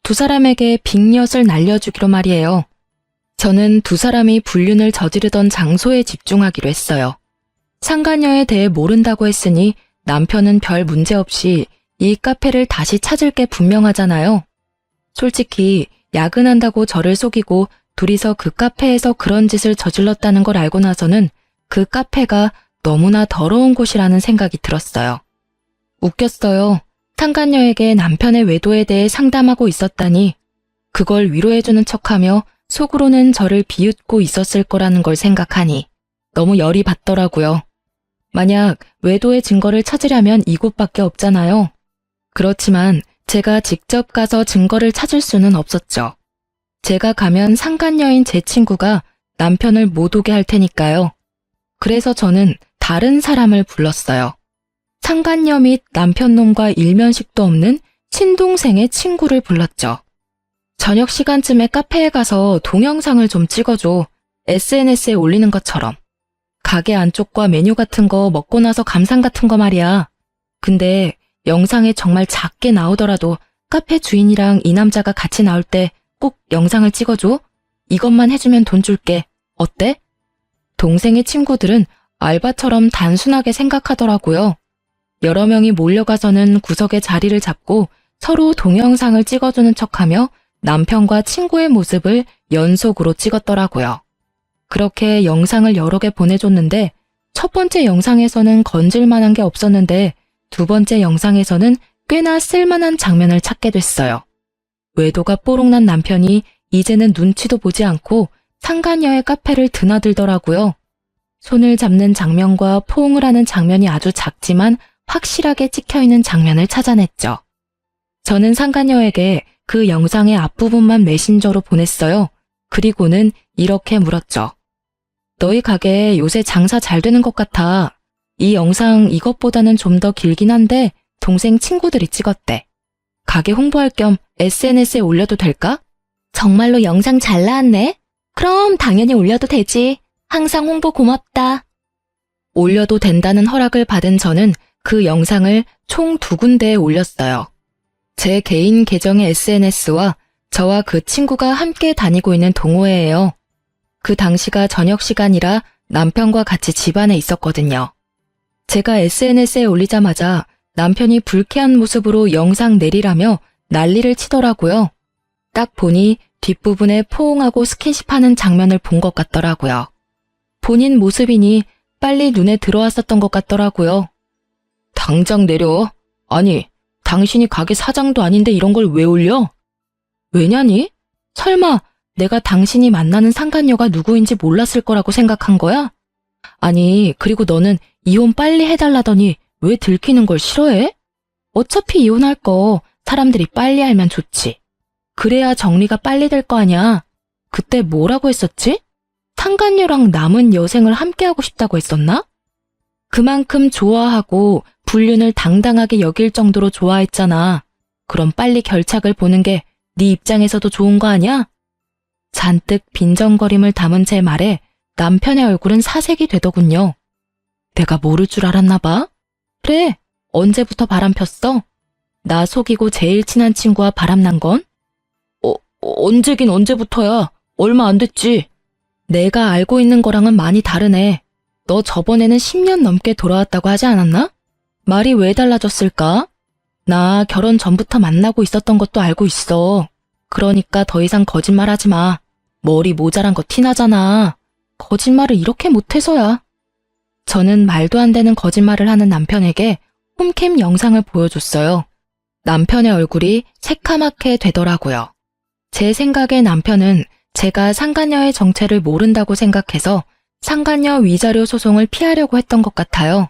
두 사람에게 빅엿을 날려주기로 말이에요. 저는 두 사람이 불륜을 저지르던 장소에 집중하기로 했어요. 상간녀에 대해 모른다고 했으니 남편은 별 문제 없이 이 카페를 다시 찾을 게 분명하잖아요. 솔직히 야근한다고 저를 속이고 둘이서 그 카페에서 그런 짓을 저질렀다는 걸 알고 나서는 그 카페가 너무나 더러운 곳이라는 생각이 들었어요. 웃겼어요. 상간녀에게 남편의 외도에 대해 상담하고 있었다니 그걸 위로해주는 척하며 속으로는 저를 비웃고 있었을 거라는 걸 생각하니 너무 열이 받더라고요. 만약 외도의 증거를 찾으려면 이곳밖에 없잖아요. 그렇지만 제가 직접 가서 증거를 찾을 수는 없었죠. 제가 가면 상간녀인 제 친구가 남편을 못 오게 할 테니까요. 그래서 저는 다른 사람을 불렀어요. 상간녀 및 남편놈과 일면식도 없는 친동생의 친구를 불렀죠. 저녁 시간쯤에 카페에 가서 동영상을 좀 찍어줘. SNS에 올리는 것처럼. 가게 안쪽과 메뉴 같은 거 먹고 나서 감상 같은 거 말이야. 근데 영상에 정말 작게 나오더라도 카페 주인이랑 이 남자가 같이 나올 때 꼭 영상을 찍어줘. 이것만 해주면 돈 줄게. 어때? 동생의 친구들은 알바처럼 단순하게 생각하더라고요. 여러 명이 몰려가서는 구석에 자리를 잡고 서로 동영상을 찍어주는 척하며 남편과 친구의 모습을 연속으로 찍었더라고요. 그렇게 영상을 여러 개 보내줬는데 첫 번째 영상에서는 건질만한 게 없었는데 두 번째 영상에서는 꽤나 쓸만한 장면을 찾게 됐어요. 외도가 뽀록난 남편이 이제는 눈치도 보지 않고 상간녀의 카페를 드나들더라고요. 손을 잡는 장면과 포옹을 하는 장면이 아주 작지만 확실하게 찍혀있는 장면을 찾아냈죠. 저는 상간녀에게 그 영상의 앞부분만 메신저로 보냈어요. 그리고는 이렇게 물었죠. 너희 가게 요새 장사 잘 되는 것 같아. 이 영상 이것보다는 좀 더 길긴 한데 동생 친구들이 찍었대. 가게 홍보할 겸 SNS에 올려도 될까? 정말로 영상 잘 나왔네. 그럼 당연히 올려도 되지. 항상 홍보 고맙다. 올려도 된다는 허락을 받은 저는 그 영상을 총 2군데에 올렸어요. 제 개인 계정의 SNS와 저와 그 친구가 함께 다니고 있는 동호회예요. 그 당시가 저녁 시간이라 남편과 같이 집안에 있었거든요. 제가 SNS에 올리자마자 남편이 불쾌한 모습으로 영상 내리라며 난리를 치더라고요. 딱 보니 뒷부분에 포옹하고 스킨십하는 장면을 본 것 같더라고요. 본인 모습이니 빨리 눈에 들어왔었던 것 같더라고요. 당장 내려. 아니, 당신이 가게 사장도 아닌데 이런 걸 왜 올려? 왜냐니? 설마 내가 당신이 만나는 상간녀가 누구인지 몰랐을 거라고 생각한 거야? 아니, 그리고 너는 이혼 빨리 해달라더니 왜 들키는 걸 싫어해? 어차피 이혼할 거 사람들이 빨리 알면 좋지. 그래야 정리가 빨리 될 거 아니야. 그때 뭐라고 했었지? 상간녀랑 남은 여생을 함께하고 싶다고 했었나? 그만큼 좋아하고 불륜을 당당하게 여길 정도로 좋아했잖아. 그럼 빨리 결착을 보는 게 네 입장에서도 좋은 거 아니야? 잔뜩 빈정거림을 담은 제 말에 남편의 얼굴은 사색이 되더군요. 내가 모를 줄 알았나 봐? 그래, 언제부터 바람 폈어? 나 속이고 제일 친한 친구와 바람난 건? 언제긴 언제부터야. 얼마 안 됐지. 내가 알고 있는 거랑은 많이 다르네. 너 저번에는 10년 넘게 돌아왔다고 하지 않았나? 말이 왜 달라졌을까? 나 결혼 전부터 만나고 있었던 것도 알고 있어. 그러니까 더 이상 거짓말하지 마. 머리 모자란 거 티나잖아. 거짓말을 이렇게 못해서야. 저는 말도 안 되는 거짓말을 하는 남편에게 홈캠 영상을 보여줬어요. 남편의 얼굴이 새카맣게 되더라고요. 제 생각에 남편은 제가 상간녀의 정체를 모른다고 생각해서 상간녀 위자료 소송을 피하려고 했던 것 같아요.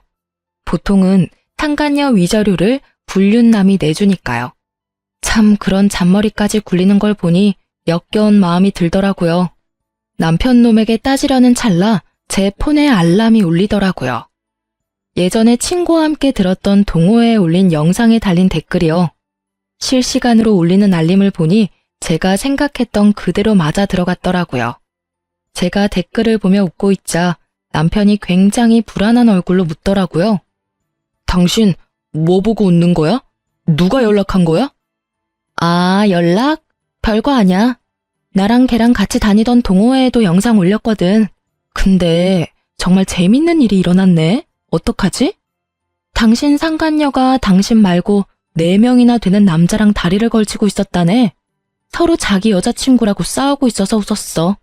보통은 상간녀 위자료를 불륜남이 내주니까요. 참 그런 잔머리까지 굴리는 걸 보니 역겨운 마음이 들더라고요. 남편 놈에게 따지려는 찰나 제 폰에 알람이 울리더라고요. 예전에 친구와 함께 들었던 동호회에 올린 영상에 달린 댓글이요. 실시간으로 울리는 알림을 보니 제가 생각했던 그대로 맞아 들어갔더라고요. 제가 댓글을 보며 웃고 있자 남편이 굉장히 불안한 얼굴로 묻더라고요. 당신 뭐 보고 웃는 거야? 누가 연락한 거야? 아, 연락? 별거 아냐. 나랑 걔랑 같이 다니던 동호회에도 영상 올렸거든. 근데 정말 재밌는 일이 일어났네. 어떡하지? 당신 상간녀가 당신 말고 4명이나 되는 남자랑 다리를 걸치고 있었다네. 서로 자기 여자친구라고 싸우고 있어서 웃었어.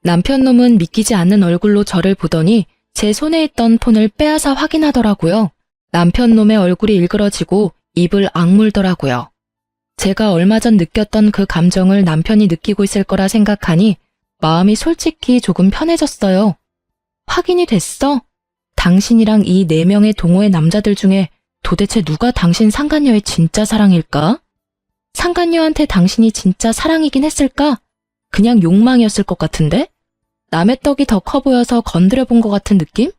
남편 놈은 믿기지 않는 얼굴로 저를 보더니 제 손에 있던 폰을 빼앗아 확인하더라고요. 남편 놈의 얼굴이 일그러지고 입을 악물더라고요. 제가 얼마 전 느꼈던 그 감정을 남편이 느끼고 있을 거라 생각하니 마음이 솔직히 조금 편해졌어요. 확인이 됐어? 당신이랑 이 4명의 동호회 남자들 중에 도대체 누가 당신 상간녀의 진짜 사랑일까? 상간녀한테 당신이 진짜 사랑이긴 했을까? 그냥 욕망이었을 것 같은데? 남의 떡이 더 커 보여서 건드려 본 것 같은 느낌?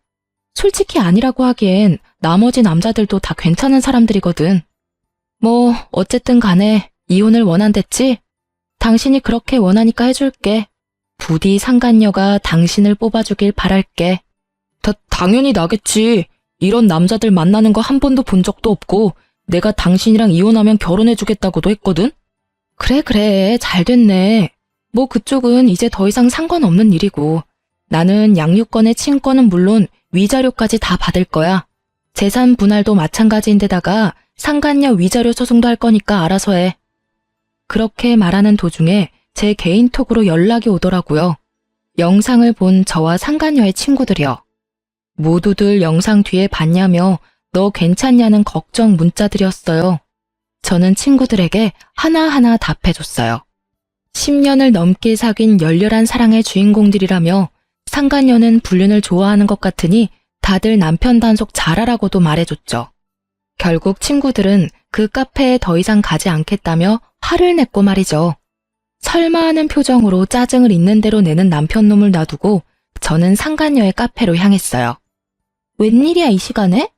솔직히 아니라고 하기엔 나머지 남자들도 다 괜찮은 사람들이거든. 뭐 어쨌든 간에 이혼을 원한댔지? 당신이 그렇게 원하니까 해줄게. 부디 상간녀가 당신을 뽑아주길 바랄게. 당연히 나겠지. 이런 남자들 만나는 거 한 번도 본 적도 없고 내가 당신이랑 이혼하면 결혼해주겠다고도 했거든? 그래, 잘 됐네. 뭐 그쪽은 이제 더 이상 상관없는 일이고 나는 양육권의 친권은 물론 위자료까지 다 받을 거야. 재산 분할도 마찬가지인데다가 상간녀 위자료 소송도 할 거니까 알아서 해. 그렇게 말하는 도중에 제 개인톡으로 연락이 오더라고요. 영상을 본 저와 상간녀의 친구들이요. 모두들 영상 뒤에 봤냐며 너 괜찮냐는 걱정 문자들이었어요. 저는 친구들에게 하나하나 답해줬어요. 10년을 넘게 사귄 열렬한 사랑의 주인공들이라며 상간녀는 불륜을 좋아하는 것 같으니 다들 남편 단속 잘하라고도 말해줬죠. 결국 친구들은 그 카페에 더 이상 가지 않겠다며 화를 냈고 말이죠. 설마 하는 표정으로 짜증을 있는 대로 내는 남편 놈을 놔두고 저는 상간녀의 카페로 향했어요. 웬일이야 이 시간에?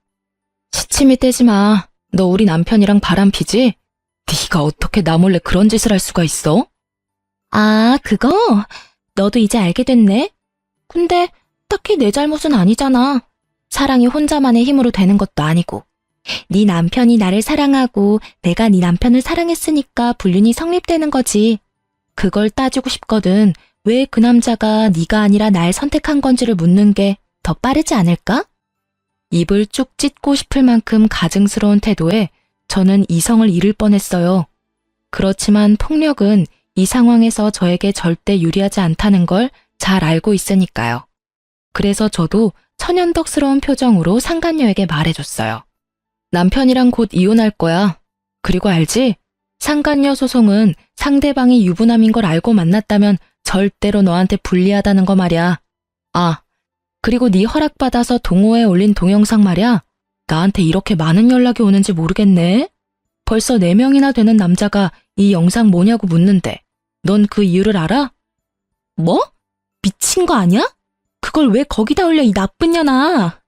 시침이 떼지 마. 너 우리 남편이랑 바람피지? 네가 어떻게 나 몰래 그런 짓을 할 수가 있어? 아, 그거? 너도 이제 알게 됐네? 근데 딱히 내 잘못은 아니잖아. 사랑이 혼자만의 힘으로 되는 것도 아니고. 네 남편이 나를 사랑하고 내가 네 남편을 사랑했으니까 불륜이 성립되는 거지. 그걸 따지고 싶거든. 왜 그 남자가 네가 아니라 날 선택한 건지를 묻는 게 더 빠르지 않을까? 입을 쭉 찢고 싶을 만큼 가증스러운 태도에 저는 이성을 잃을 뻔했어요. 그렇지만 폭력은 이 상황에서 저에게 절대 유리하지 않다는 걸 잘 알고 있으니까요. 그래서 저도 천연덕스러운 표정으로 상간녀에게 말해줬어요. 남편이랑 곧 이혼할 거야. 그리고 알지? 상간녀 소송은 상대방이 유부남인 걸 알고 만났다면 절대로 너한테 불리하다는 거 말이야. 아, 그리고 네 허락받아서 동호회에 올린 동영상 말이야. 나한테 이렇게 많은 연락이 오는지 모르겠네. 벌써 4명이나 되는 남자가 이 영상 뭐냐고 묻는데 넌 그 이유를 알아? 뭐? 미친 거 아니야? 그걸 왜 거기다 올려 이 나쁜 년아.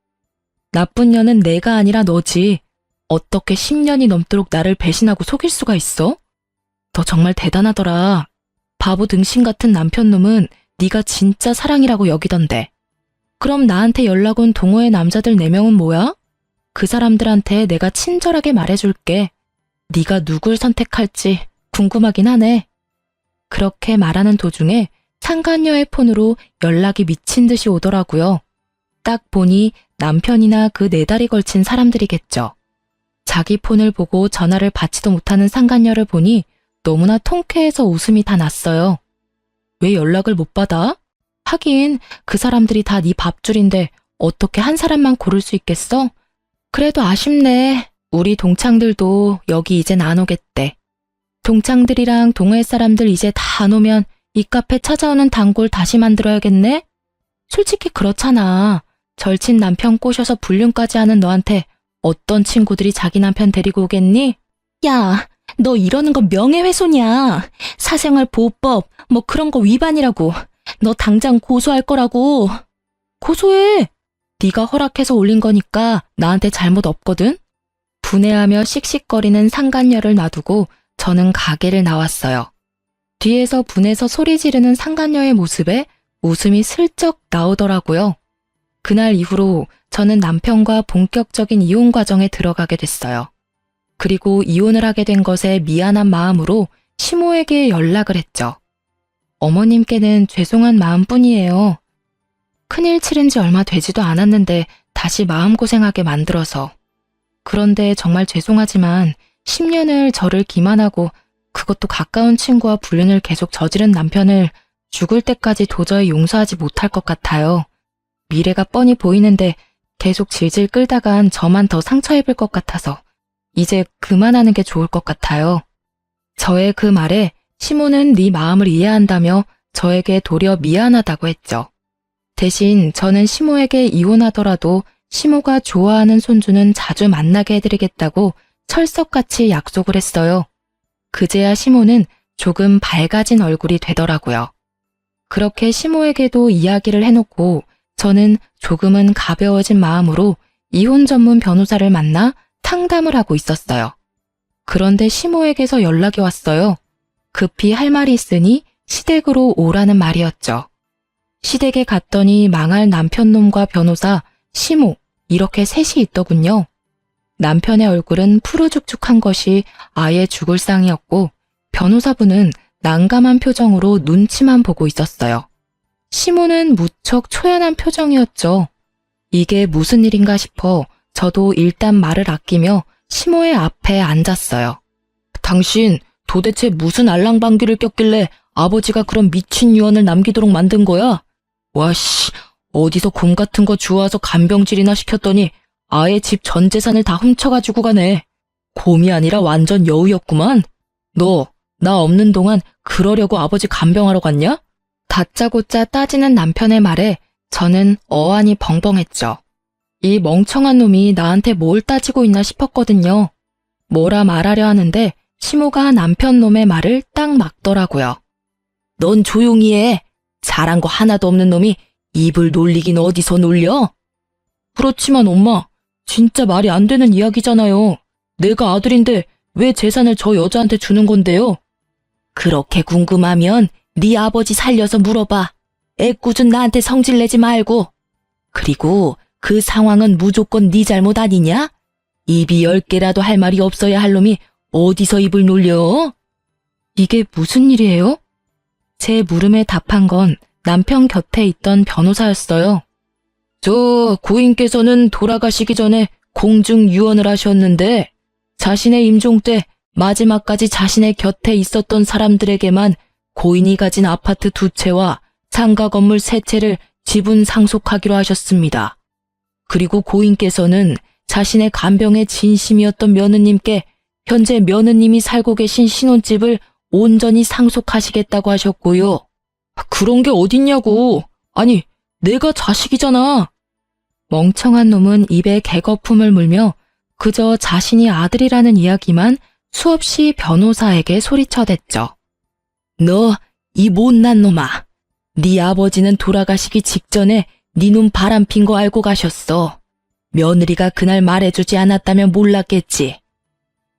나쁜 년은 내가 아니라 너지. 어떻게 10년이 넘도록 나를 배신하고 속일 수가 있어? 너 정말 대단하더라. 바보 등신 같은 남편 놈은 네가 진짜 사랑이라고 여기던데. 그럼 나한테 연락 온 동호회 남자들 4명은 뭐야? 그 사람들한테 내가 친절하게 말해줄게. 네가 누굴 선택할지 궁금하긴 하네. 그렇게 말하는 도중에 상간녀의 폰으로 연락이 미친 듯이 오더라고요. 딱 보니 남편이나 그 4달이 걸친 사람들이겠죠. 자기 폰을 보고 전화를 받지도 못하는 상간녀를 보니 너무나 통쾌해서 웃음이 다 났어요. 왜 연락을 못 받아? 하긴 그 사람들이 다 네 밥줄인데 어떻게 한 사람만 고를 수 있겠어? 그래도 아쉽네. 우리 동창들도 여기 이젠 안 오겠대. 동창들이랑 동호회 사람들 이제 다 안 오면 이 카페 찾아오는 단골 다시 만들어야겠네? 솔직히 그렇잖아. 절친 남편 꼬셔서 불륜까지 하는 너한테 어떤 친구들이 자기 남편 데리고 오겠니? 야, 너 이러는 거 명예훼손이야. 사생활 보호법 뭐 그런 거 위반이라고. 너 당장 고소할 거라고. 고소해. 네가 허락해서 올린 거니까 나한테 잘못 없거든. 분해하며 씩씩거리는 상간녀를 놔두고 저는 가게를 나왔어요. 뒤에서 분해서 소리 지르는 상간녀의 모습에 웃음이 슬쩍 나오더라고요. 그날 이후로 저는 남편과 본격적인 이혼 과정에 들어가게 됐어요. 그리고 이혼을 하게 된 것에 미안한 마음으로 시모에게 연락을 했죠. 어머님께는 죄송한 마음뿐이에요. 큰일 치른 지 얼마 되지도 않았는데 다시 마음고생하게 만들어서. 그런데 정말 죄송하지만 10년을 저를 기만하고 그것도 가까운 친구와 불륜을 계속 저지른 남편을 죽을 때까지 도저히 용서하지 못할 것 같아요. 미래가 뻔히 보이는데 계속 질질 끌다간 저만 더 상처 입을 것 같아서 이제 그만하는 게 좋을 것 같아요. 저의 그 말에 시모는 네 마음을 이해한다며 저에게 도리어 미안하다고 했죠. 대신 저는 시모에게 이혼하더라도 시모가 좋아하는 손주는 자주 만나게 해드리겠다고 철석같이 약속을 했어요. 그제야 시모는 조금 밝아진 얼굴이 되더라고요. 그렇게 시모에게도 이야기를 해놓고 저는 조금은 가벼워진 마음으로 이혼 전문 변호사를 만나 상담을 하고 있었어요. 그런데 시모에게서 연락이 왔어요. 급히 할 말이 있으니 시댁으로 오라는 말이었죠. 시댁에 갔더니 망할 남편놈과 변호사, 시모 이렇게 셋이 있더군요. 남편의 얼굴은 푸르죽죽한 것이 아예 죽을 상이었고 변호사분은 난감한 표정으로 눈치만 보고 있었어요. 시모는 무척 초연한 표정이었죠. 이게 무슨 일인가 싶어 저도 일단 말을 아끼며 시모의 앞에 앉았어요. 당신 도대체 무슨 알랑방귀를 꼈길래 아버지가 그런 미친 유언을 남기도록 만든 거야? 와씨, 어디서 곰 같은 거 주워와서 간병질이나 시켰더니 아예 집 전 재산을 다 훔쳐가지고 가네. 곰이 아니라 완전 여우였구만. 너, 나 없는 동안 그러려고 아버지 간병하러 갔냐? 다짜고짜 따지는 남편의 말에 저는 어안이 벙벙했죠. 이 멍청한 놈이 나한테 뭘 따지고 있나 싶었거든요. 뭐라 말하려 하는데 시모가 남편 놈의 말을 딱 막더라고요. 넌 조용히 해. 잘한 거 하나도 없는 놈이 입을 놀리긴 어디서 놀려? 그렇지만 엄마, 진짜 말이 안 되는 이야기잖아요. 내가 아들인데 왜 재산을 저 여자한테 주는 건데요? 그렇게 궁금하면 네 아버지 살려서 물어봐. 애꿎은 나한테 성질내지 말고. 그리고 그 상황은 무조건 네 잘못 아니냐? 입이 10개라도 할 말이 없어야 할 놈이 어디서 입을 놀려? 이게 무슨 일이에요? 제 물음에 답한 건 남편 곁에 있던 변호사였어요. 저 고인께서는 돌아가시기 전에 공중 유언을 하셨는데 자신의 임종 때 마지막까지 자신의 곁에 있었던 사람들에게만 고인이 가진 아파트 2채와 상가 건물 3채를 지분 상속하기로 하셨습니다. 그리고 고인께서는 자신의 간병에 진심이었던 며느님께 현재 며느님이 살고 계신 신혼집을 온전히 상속하시겠다고 하셨고요. 그런 게 어딨냐고. 아니, 내가 자식이잖아. 멍청한 놈은 입에 개거품을 물며 그저 자신이 아들이라는 이야기만 수없이 변호사에게 소리쳐댔죠. 너, 이 못난 놈아. 네 아버지는 돌아가시기 직전에 네 눈 바람핀 거 알고 가셨어. 며느리가 그날 말해주지 않았다면 몰랐겠지.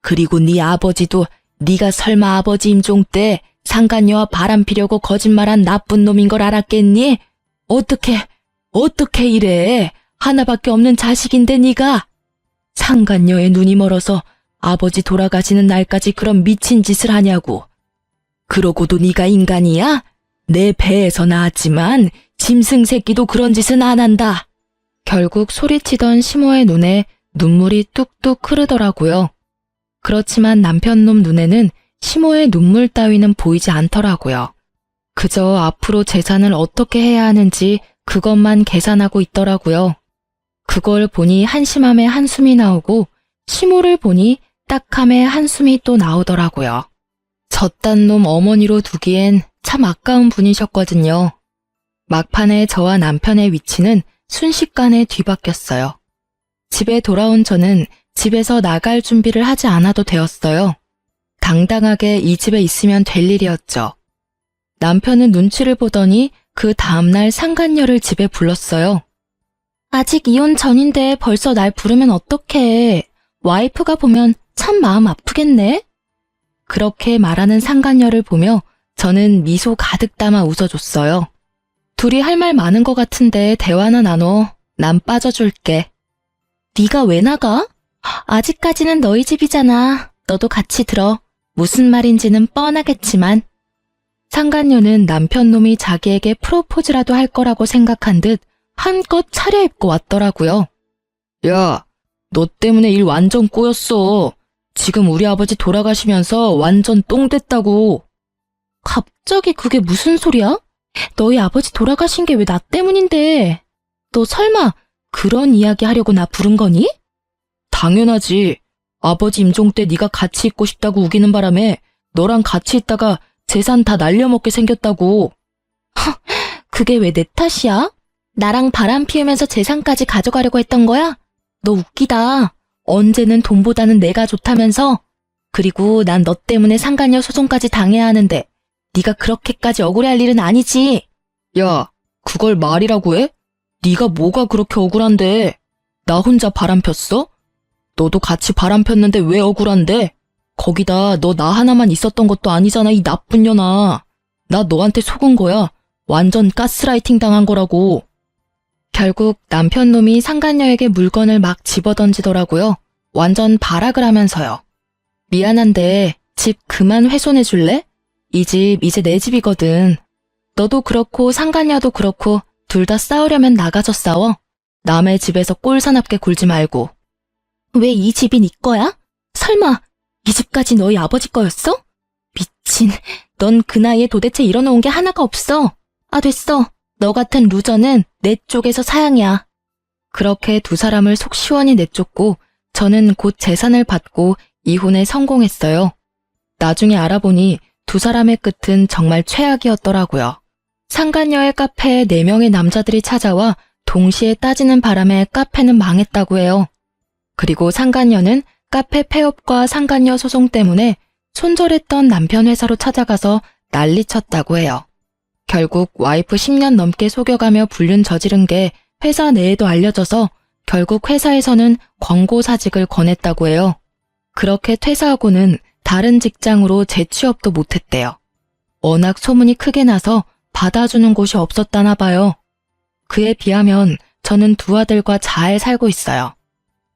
그리고 네 아버지도 네가 설마 아버지 임종 때 상간녀와 바람피려고 거짓말한 나쁜 놈인 걸 알았겠니? 어떻게 이래? 하나밖에 없는 자식인데 네가. 상간녀의 눈이 멀어서 아버지 돌아가시는 날까지 그런 미친 짓을 하냐고. 그러고도 네가 인간이야? 내 배에서 나왔지만 짐승 새끼도 그런 짓은 안 한다. 결국 소리치던 시모의 눈에 눈물이 뚝뚝 흐르더라고요. 그렇지만 남편놈 눈에는 시모의 눈물 따위는 보이지 않더라고요. 그저 앞으로 재산을 어떻게 해야 하는지 그것만 계산하고 있더라고요. 그걸 보니 한심함에 한숨이 나오고 시모를 보니 딱함에 한숨이 또 나오더라고요. 저딴 놈 어머니로 두기엔 참 아까운 분이셨거든요. 막판에 저와 남편의 위치는 순식간에 뒤바뀌었어요. 집에 돌아온 저는 집에서 나갈 준비를 하지 않아도 되었어요. 당당하게 이 집에 있으면 될 일이었죠. 남편은 눈치를 보더니 그 다음날 상간녀를 집에 불렀어요. 아직 이혼 전인데 벌써 날 부르면 어떡해. 와이프가 보면 참 마음 아프겠네. 그렇게 말하는 상간녀를 보며 저는 미소 가득 담아 웃어줬어요. 둘이 할 말 많은 것 같은데 대화나 나눠. 난 빠져줄게. 네가 왜 나가? 아직까지는 너희 집이잖아. 너도 같이 들어. 무슨 말인지는 뻔하겠지만. 상간녀는 남편 놈이 자기에게 프로포즈라도 할 거라고 생각한 듯 한껏 차려입고 왔더라고요. 야, 너 때문에 일 완전 꼬였어. 지금 우리 아버지 돌아가시면서 완전 똥 됐다고. 갑자기 그게 무슨 소리야? 너희 아버지 돌아가신 게 왜 나 때문인데? 너 설마 그런 이야기 하려고 나 부른 거니? 당연하지. 아버지 임종 때 네가 같이 있고 싶다고 우기는 바람에 너랑 같이 있다가 재산 다 날려먹게 생겼다고. 그게 왜 내 탓이야? 나랑 바람 피우면서 재산까지 가져가려고 했던 거야? 너 웃기다. 언제는 돈보다는 내가 좋다면서? 그리고 난 너 때문에 상간녀 소송까지 당해야 하는데 네가 그렇게까지 억울해할 일은 아니지. 야, 그걸 말이라고 해? 네가 뭐가 그렇게 억울한데? 나 혼자 바람 폈어? 너도 같이 바람 폈는데 왜 억울한데? 거기다 너 나 하나만 있었던 것도 아니잖아, 이 나쁜 년아. 나 너한테 속은 거야. 완전 가스라이팅 당한 거라고. 결국 남편 놈이 상간녀에게 물건을 막 집어던지더라고요. 완전 발악을 하면서요. 미안한데 집 그만 훼손해 줄래? 이 집 이제 내 집이거든. 너도 그렇고 상간녀도 그렇고 둘 다 싸우려면 나가서 싸워. 남의 집에서 꼴사납게 굴지 말고. 왜 이 집이 네 거야? 설마 이 집까지 너희 아버지 거였어? 미친, 넌 그 나이에 도대체 일어놓은 게 하나가 없어. 아, 됐어. 너 같은 루저는 내 쪽에서 사양이야. 그렇게 두 사람을 속 시원히 내쫓고 저는 곧 재산을 받고 이혼에 성공했어요. 나중에 알아보니 두 사람의 끝은 정말 최악이었더라고요. 상간녀의 카페에 4명의 남자들이 찾아와 동시에 따지는 바람에 카페는 망했다고 해요. 그리고 상간녀는 카페 폐업과 상간녀 소송 때문에 손절했던 남편 회사로 찾아가서 난리쳤다고 해요. 결국 와이프 10년 넘게 속여가며 불륜 저지른 게 회사 내에도 알려져서 결국 회사에서는 권고사직을 권했다고 해요. 그렇게 퇴사하고는 다른 직장으로 재취업도 못했대요. 워낙 소문이 크게 나서 받아주는 곳이 없었다나 봐요. 그에 비하면 저는 두 아들과 잘 살고 있어요.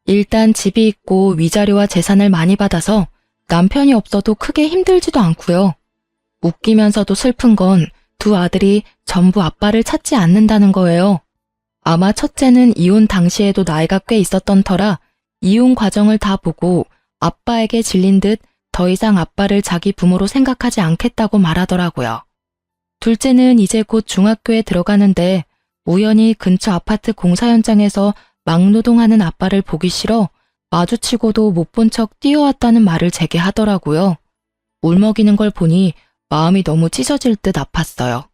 일단 집이 있고 위자료와 재산을 많이 받아서 남편이 없어도 크게 힘들지도 않고요. 웃기면서도 슬픈 건 두 아들이 전부 아빠를 찾지 않는다는 거예요. 아마 첫째는 이혼 당시에도 나이가 꽤 있었던 터라 이혼 과정을 다 보고 아빠에게 질린 듯 더 이상 아빠를 자기 부모로 생각하지 않겠다고 말하더라고요. 둘째는 이제 곧 중학교에 들어가는데 우연히 근처 아파트 공사 현장에서 막노동하는 아빠를 보기 싫어 마주치고도 못 본 척 뛰어왔다는 말을 제게 하더라고요. 울먹이는 걸 보니 마음이 너무 찢어질 듯 아팠어요.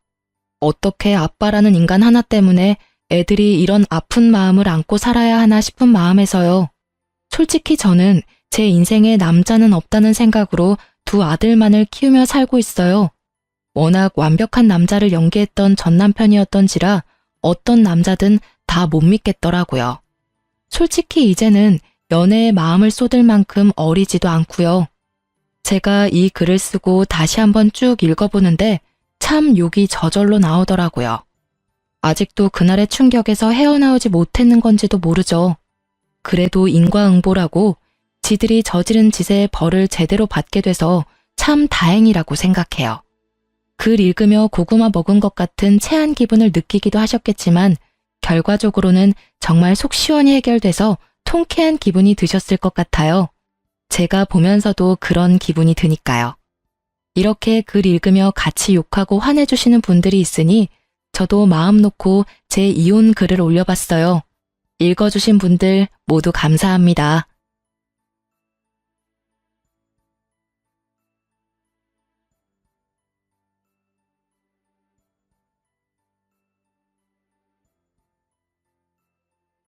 어떻게 아빠라는 인간 하나 때문에 애들이 이런 아픈 마음을 안고 살아야 하나 싶은 마음에서요. 솔직히 저는 제 인생에 남자는 없다는 생각으로 두 아들만을 키우며 살고 있어요. 워낙 완벽한 남자를 연기했던 전 남편이었던지라 어떤 남자든 다 못 믿겠더라고요. 솔직히 이제는 연애에 마음을 쏟을 만큼 어리지도 않고요. 제가 이 글을 쓰고 다시 한번 쭉 읽어보는데 참 욕이 저절로 나오더라고요. 아직도 그날의 충격에서 헤어나오지 못했는 건지도 모르죠. 그래도 인과응보라고 지들이 저지른 짓의 벌을 제대로 받게 돼서 참 다행이라고 생각해요. 글 읽으며 고구마 먹은 것 같은 체한 기분을 느끼기도 하셨겠지만 결과적으로는 정말 속 시원히 해결돼서 통쾌한 기분이 드셨을 것 같아요. 제가 보면서도 그런 기분이 드니까요. 이렇게 글 읽으며 같이 욕하고 화내주시는 분들이 있으니 저도 마음 놓고 제 이혼 글을 올려봤어요. 읽어주신 분들 모두 감사합니다.